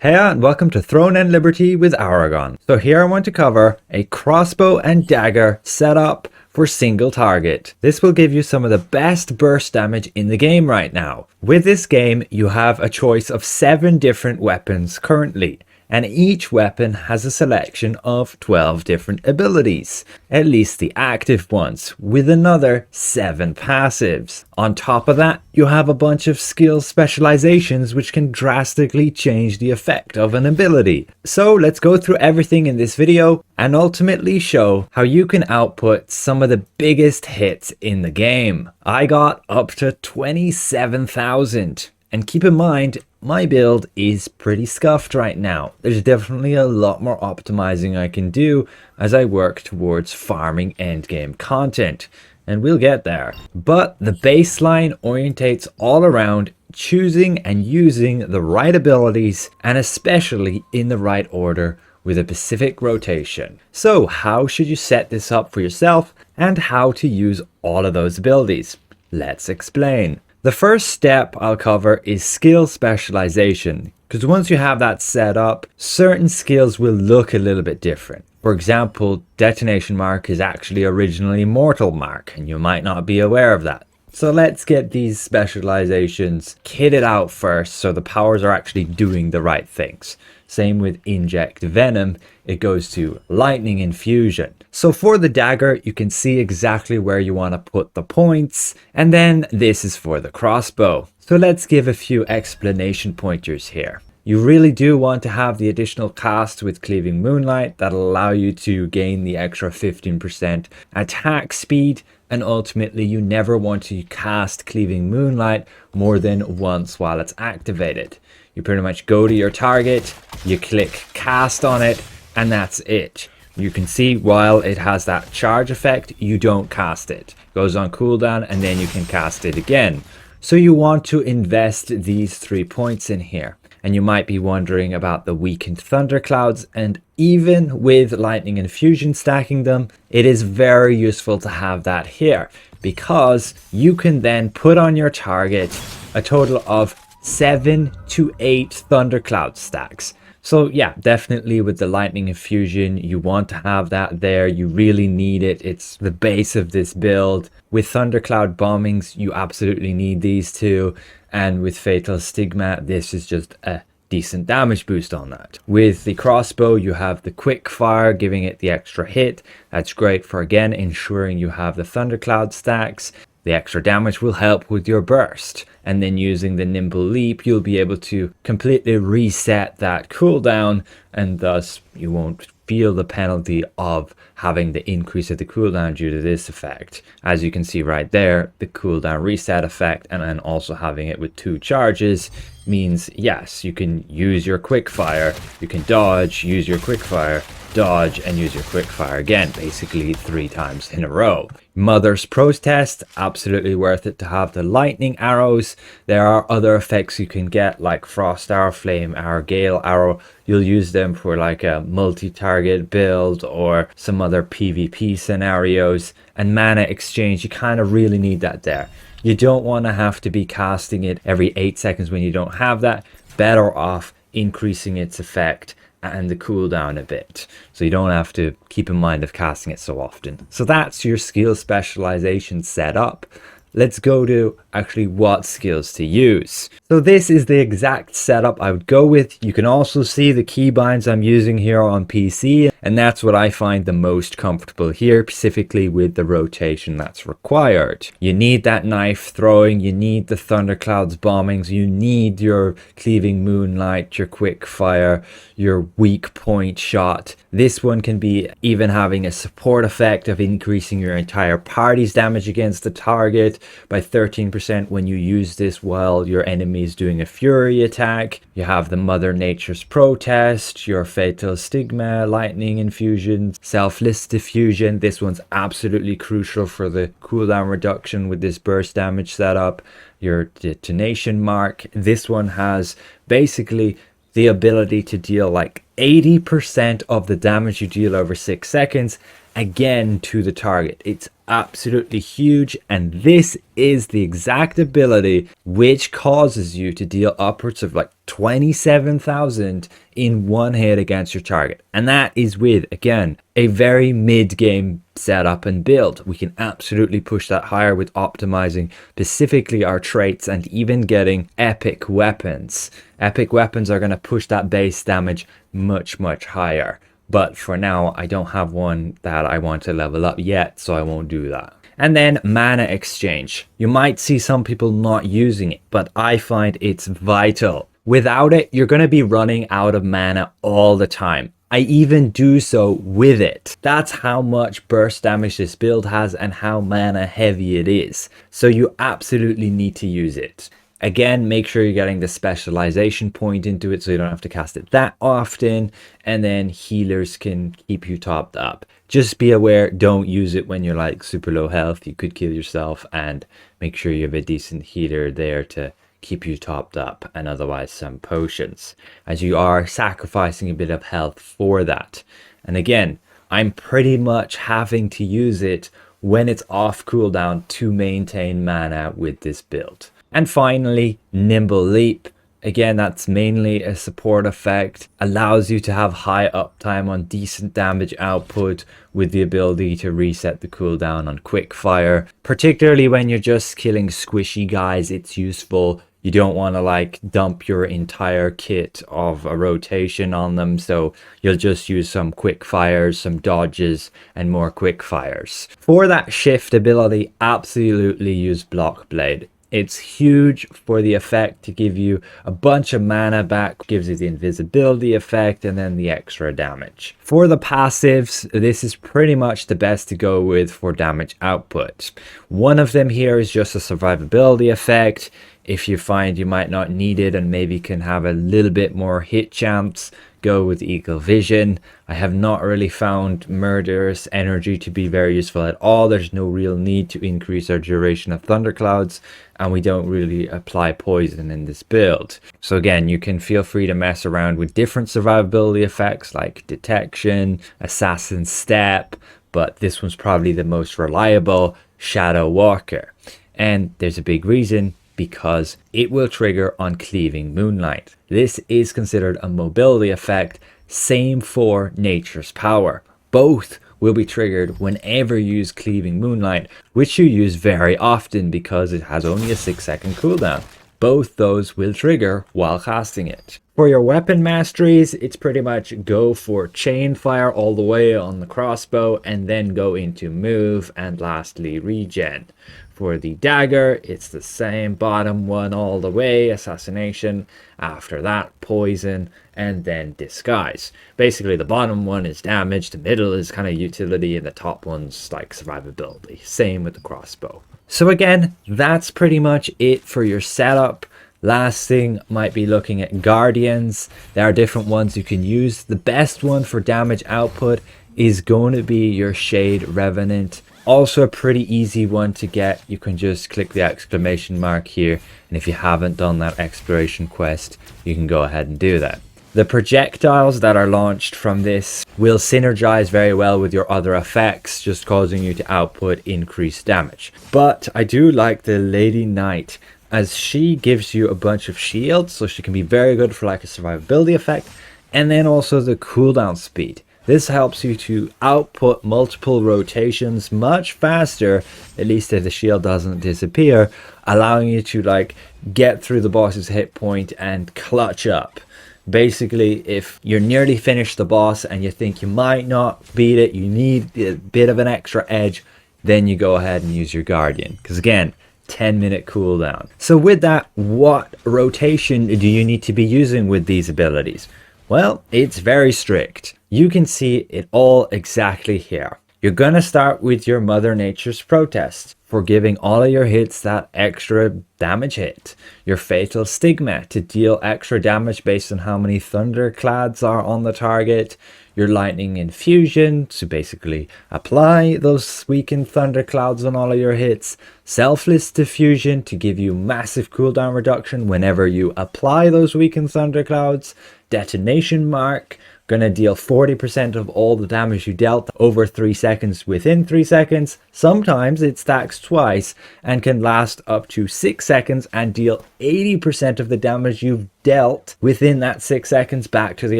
Hey and welcome to Throne and Liberty with Aragon. So here I want to cover a crossbow and dagger setup for single target. This will give you some of the best burst damage in the game right now. With this game you have a choice of 7 different weapons currently, and each weapon has a selection of 12 different abilities, at least the active ones, with another 7 passives. On top of that, you have a bunch of skill specializations which can drastically change the effect of an ability. So let's go through everything in this video and ultimately show how you can output some of the biggest hits in the game. I got up to 27,000. And keep in mind, my build is pretty scuffed right now. There's definitely a lot more optimizing I can do as I work towards farming endgame content. And we'll get there. But the baseline orientates all around choosing and using the right abilities, and especially in the right order with a specific rotation. So how should you set this up for yourself and how to use all of those abilities? Let's explain. The first step I'll cover is skill specialization, because once you have that set up, certain skills will look a little bit different. For example, detonation mark is actually originally mortal mark, and you might not be aware of that. So let's get these specializations kitted out first so the powers are actually doing the right things. Same with inject venom, it goes to lightning infusion. So for the dagger, you can see exactly where you want to put the points, and then this is for the crossbow. So let's give a few explanation pointers here. You really do want to have the additional cast with cleaving moonlight that'll allow you to gain the extra 15% attack speed, and ultimately you never want to cast cleaving moonlight more than once while it's activated. You pretty much go to your target, you click cast on it, and that's it. You can see while it has that charge effect, you don't cast it. It goes on cooldown and then you can cast it again. So you want to invest these 3 points in here. And you might be wondering about the weakened thunderclouds, and even with lightning infusion stacking them, it is very useful to have that here, because you can then put on your target a total of 7 to 8 thundercloud stacks. So yeah, definitely with the lightning infusion, you want to have that there. You really need it. It's the base of this build. With thundercloud bombings, you absolutely need these two. And with fatal stigma, this is just a decent damage boost on that. With the crossbow, you have the quick fire, giving it the extra hit. That's great for, again, ensuring you have the thundercloud stacks. The extra damage will help with your burst, and then using the nimble leap you'll be able to completely reset that cooldown, and thus you won't feel the penalty of having the increase of the cooldown due to this effect. As you can see right there, the cooldown reset effect, and then also having it with 2 charges means yes, you can use your quick fire, you can dodge, use your quick fire, dodge, and use your quick fire again, basically 3 times in a row. Mother's Protest, absolutely worth it to have the lightning arrows. There are other effects you can get like frost arrow, flame arrow, gale arrow. You'll use them for like a multi-target build or some other PvP scenarios. And mana exchange, you kind of really need that there. You don't want to have to be casting it every 8 seconds when you don't have that. Better off increasing its effect and the cooldown a bit, so you don't have to keep in mind of casting it so often. So that's your skill specialization set up. Let's go to actually what skills to use. So this is the exact setup I would go with. You can also see the keybinds I'm using here on PC, and that's what I find the most comfortable here, specifically with the rotation that's required. You need that knife throwing, you need the thunderclouds bombings, you need your cleaving moonlight, your quick fire, your weak point shot. This one can be even having a support effect of increasing your entire party's damage against the target by 13% when you use this while your enemy is doing a fury attack. You have the Mother Nature's Protest, your fatal stigma, lightning infusion, selfless diffusion. This one's absolutely crucial for the cooldown reduction with this burst damage setup. Your detonation mark. This one has basically the ability to deal like 80% of the damage you deal over 6 seconds again to the target. It's absolutely huge, and this is the exact ability which causes you to deal upwards of like 27,000 in one hit against your target. And that is with, again, a very mid-game setup and build. We can absolutely push that higher with optimizing specifically our traits and even getting epic weapons. Epic weapons are going to push that base damage much higher. But for now, I don't have one that I want to level up yet, so I won't do that. And then mana exchange. You might see some people not using it, but I find it's vital. Without it, you're going to be running out of mana all the time. I even do so with it. That's how much burst damage this build has and how mana heavy it is. So you absolutely need to use it. Again, make sure you're getting the specialization point into it so you don't have to cast it that often. And then healers can keep you topped up. Just be aware, don't use it when you're like super low health. You could kill yourself, and make sure you have a decent healer there to keep you topped up, and otherwise some potions, as you are sacrificing a bit of health for that. And again, I'm pretty much having to use it when it's off cooldown to maintain mana with this build. And finally, Nimble Leap. Again, that's mainly a support effect. Allows you to have high uptime on decent damage output with the ability to reset the cooldown on quick fire. Particularly when you're just killing squishy guys, it's useful. You don't want to like dump your entire kit of a rotation on them, so you'll just use some quick fires, some dodges, and more quick fires. For that shift ability, absolutely use Block Blade. It's huge for the effect to give you a bunch of mana back, gives you the invisibility effect and then the extra damage. For the passives, this is pretty much the best to go with for damage output. One of them here is just a survivability effect. If you find you might not need it and maybe can have a little bit more hit chance, go with Eagle Vision. I have not really found Murderous Energy to be very useful at all. There's no real need to increase our duration of Thunderclouds, and we don't really apply poison in this build. So again, you can feel free to mess around with different survivability effects like Detection, Assassin's Step, but this one's probably the most reliable, Shadow Walker. And there's a big reason, because it will trigger on Cleaving Moonlight. This is considered a mobility effect, same for Nature's Power. Both will be triggered whenever you use Cleaving Moonlight, which you use very often because it has only a 6-second cooldown. Both those will trigger while casting it. For your weapon masteries, it's pretty much go for chain fire all the way on the crossbow, and then go into move, and lastly regen. For the dagger, it's the same, bottom one all the way, assassination, after that poison, and then disguise. Basically the bottom one is damage, the middle is kind of utility, and the top one's like survivability. Same with the crossbow. So again, that's pretty much it for your setup. Last thing might be looking at guardians. There are different ones you can use. The best one for damage output is going to be your Shade Revenant. Also a pretty easy one to get. You can just click the exclamation mark here, and if you haven't done that exploration quest, you can go ahead and do that. The projectiles that are launched from this will synergize very well with your other effects, just causing you to output increased damage. But I do like the Lady Knight, as she gives you a bunch of shields, so she can be very good for like a survivability effect, and then also the cooldown speed. This helps you to output multiple rotations much faster, at least if the shield doesn't disappear, allowing you to like get through the boss's hit point and clutch up. Basically, if you're nearly finished the boss and you think you might not beat it, you need a bit of an extra edge, then you go ahead and use your Guardian. Because again, 10-minute cooldown. So with that, what rotation do you need to be using with these abilities? Well, it's very strict. You can see it all exactly here. You're going to start with your Mother Nature's Protest for giving all of your hits that extra damage hit. Your Fatal Stigma to deal extra damage based on how many Thunderclads are on the target. Your Lightning Infusion to basically apply those weakened Thunderclouds on all of your hits. Selfless Diffusion to give you massive cooldown reduction whenever you apply those weakened Thunderclouds. detonation mark, gonna deal 40% of all the damage you dealt over 3 seconds within 3 seconds. Sometimes it stacks twice and can last up to 6 seconds and deal 80% of the damage you've dealt within that 6 seconds back to the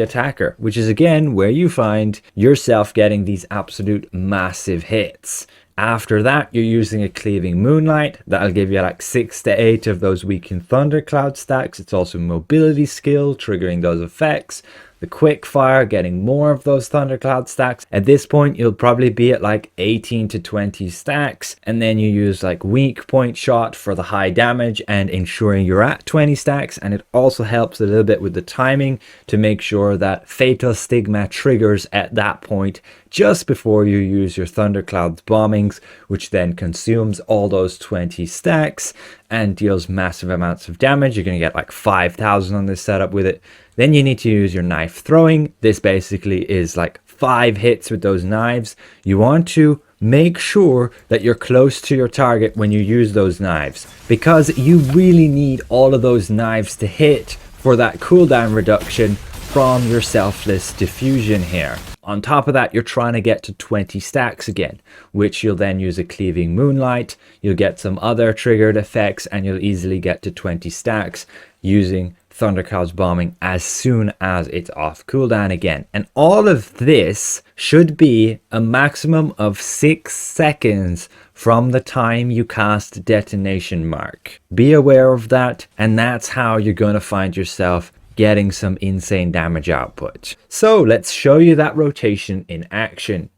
attacker, which is again where you find yourself getting these absolute massive hits. After that, you're using a Cleaving Moonlight. That'll give you like 6 to 8 of those Weakened Thundercloud stacks. It's also mobility skill, triggering those effects. The Quick Fire, getting more of those Thundercloud stacks. At this point, you'll probably be at like 18 to 20 stacks. And then you use like Weak Point Shot for the high damage and ensuring you're at 20 stacks. And it also helps a little bit with the timing to make sure that Fatal Stigma triggers at that point just before you use your Thundercloud's bombings, which then consumes all those 20 stacks and deals massive amounts of damage. You're going to get like 5,000 on this setup with it. Then you need to use your knife throwing. This basically is like 5 hits with those knives. You want to make sure that you're close to your target when you use those knives, because you really need all of those knives to hit for that cooldown reduction from your selfless diffusion here. On top of that, you're trying to get to 20 stacks again, which you'll then use a Cleaving Moonlight. You'll get some other triggered effects and you'll easily get to 20 stacks using Thundercloud's bombing as soon as it's off cooldown again. And all of this should be a maximum of 6 seconds from the time you cast Detonation Mark. Be aware of that, and that's how you're going to find yourself getting some insane damage output. So let's show you that rotation in action.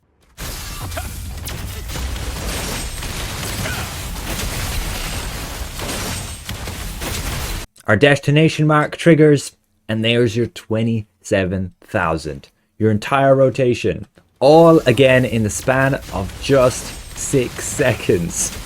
Our Detonation Mark triggers, and there's your 27,000. Your entire rotation, all again in the span of just 6 seconds.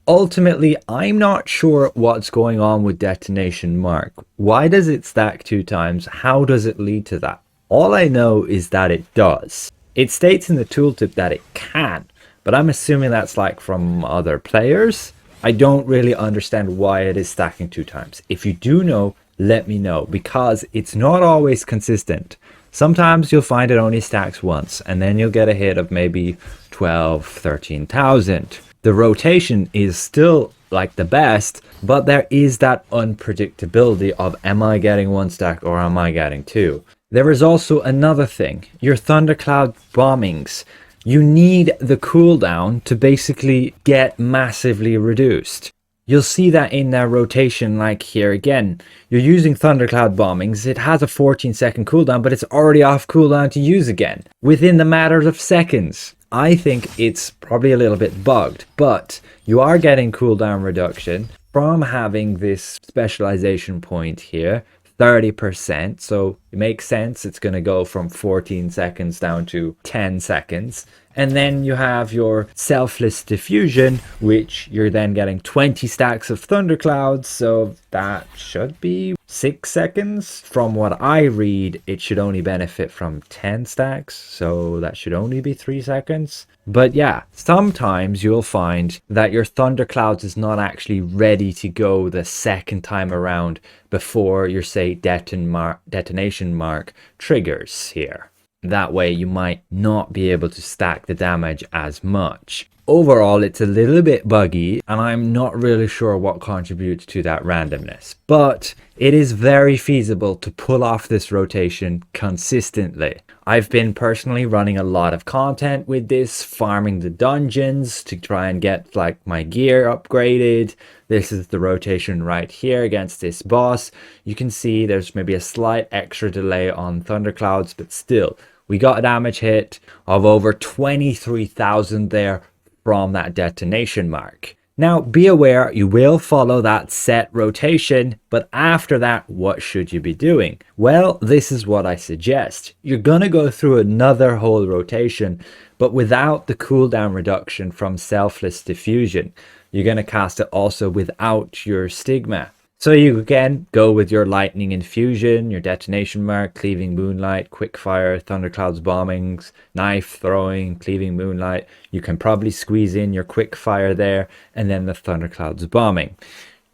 Ultimately, I'm not sure what's going on with Detonation Mark. Why does it stack 2 times? How does it lead to that? All I know is that it does. It states in the tooltip that it can, but I'm assuming that's like from other players. I don't really understand why it is stacking 2 times. If you do know, let me know, because it's not always consistent. Sometimes you'll find it only stacks once, and then you'll get a hit of maybe 12, 13,000. The rotation is still like the best, but there is that unpredictability of, am I getting 1 stack or am I getting 2? There is also another thing, your Thundercloud bombings. You need the cooldown to basically get massively reduced. You'll see that in their rotation, like here again. You're using Thundercloud bombings. It has a 14-second cooldown, but it's already off cooldown to use again within the matter of seconds. I think it's probably a little bit bugged, but you are getting cooldown reduction from having this specialization point here, 30%. So it makes sense. It's going to go from 14 seconds down to 10 seconds. And then you have your selfless diffusion, which you're then getting 20 stacks of Thunderclouds. So that should be 6 seconds. From what I read, it should only benefit from 10 stacks. So that should only be 3 seconds. But yeah, sometimes you'll find that your Thunderclouds is not actually ready to go the second time around before your, say, detonation mark triggers here. That way you might not be able to stack the damage as much. Overall, it's a little bit buggy, and I'm not really sure what contributes to that randomness. But it is very feasible to pull off this rotation consistently. I've been personally running a lot of content with this, farming the dungeons to try and get like my gear upgraded. This is the rotation right here against this boss. You can see there's maybe a slight extra delay on Thunderclouds, but still, we got a damage hit of over 23,000 there from that detonation mark. Now, be aware, you will follow that set rotation, but after that, what should you be doing? Well, this is what I suggest. You're gonna go through another whole rotation, but without the cooldown reduction from selfless diffusion. You're gonna cast it also without your stigma. So you again go with your lightning infusion, your detonation mark, cleaving moonlight, quick fire, thunderclouds bombings, knife throwing, cleaving moonlight. You can probably squeeze in your quick fire there and then the thunderclouds bombing.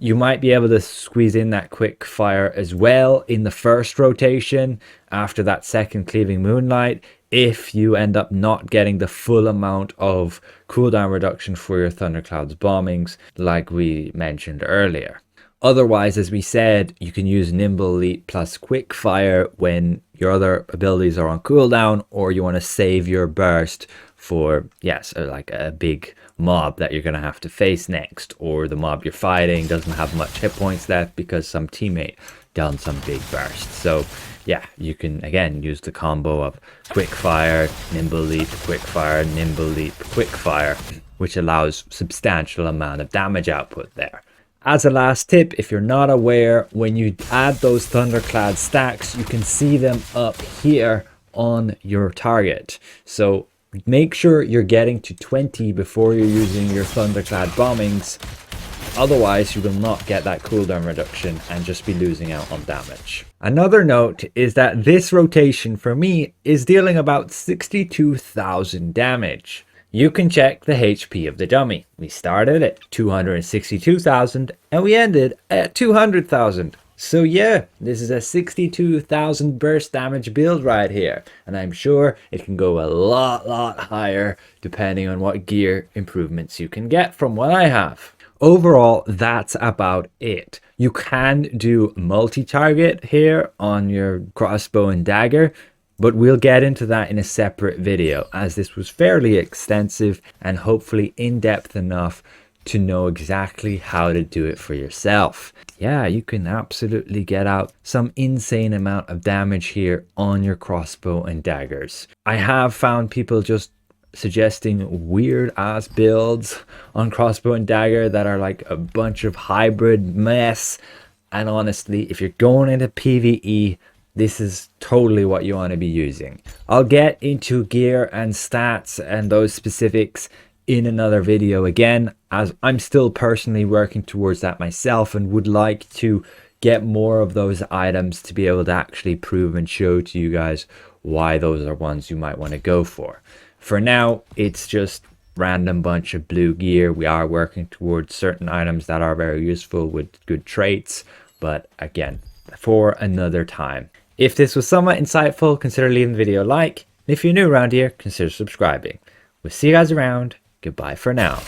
You might be able to squeeze in that quick fire as well in the first rotation after that second cleaving moonlight, if you end up not getting the full amount of cooldown reduction for your Thunderclouds bombings like we mentioned earlier. Otherwise, as we said, you can use Nimble Leap plus Quick Fire when your other abilities are on cooldown, or you want to save your burst for, yes, like a big mob that you're going to have to face next, or the mob you're fighting doesn't have much hit points left because some teammate done some big burst. So yeah, you can again use the combo of Quick Fire, Nimble Leap, Quick Fire, Nimble Leap, Quick Fire, which allows substantial amount of damage output there. As a last tip, if you're not aware, when you add those Thunderclad stacks, you can see them up here on your target. So make sure you're getting to 20 before you're using your Thunderclad bombings. Otherwise, you will not get that cooldown reduction and just be losing out on damage. Another note is that this rotation for me is dealing about 62,000 damage. You can check the HP of the dummy. We started at 262,000 and we ended at 200,000. So yeah, this is a 62,000 burst damage build right here. And I'm sure it can go a lot higher depending on what gear improvements you can get from what I have. Overall, that's about it. You can do multi-target here on your crossbow and dagger, but we'll get into that in a separate video, as this was fairly extensive and hopefully in-depth enough to know exactly how to do it for yourself. Yeah, you can absolutely get out some insane amount of damage here on your crossbow and daggers. I have found people just suggesting weird ass builds on crossbow and dagger that are like a bunch of hybrid mess, and honestly, if you're going into PvE, this is totally what you want to be using. I'll get into gear and stats and those specifics in another video again, as I'm still personally working towards that myself and would like to get more of those items to be able to actually prove and show to you guys why those are ones you might want to go for. For now, it's just random bunch of blue gear. We are working towards certain items that are very useful with good traits, but again, for another time. If this was somewhat insightful, consider leaving the video a like. And if you're new around here, consider subscribing. We'll see you guys around. Goodbye for now.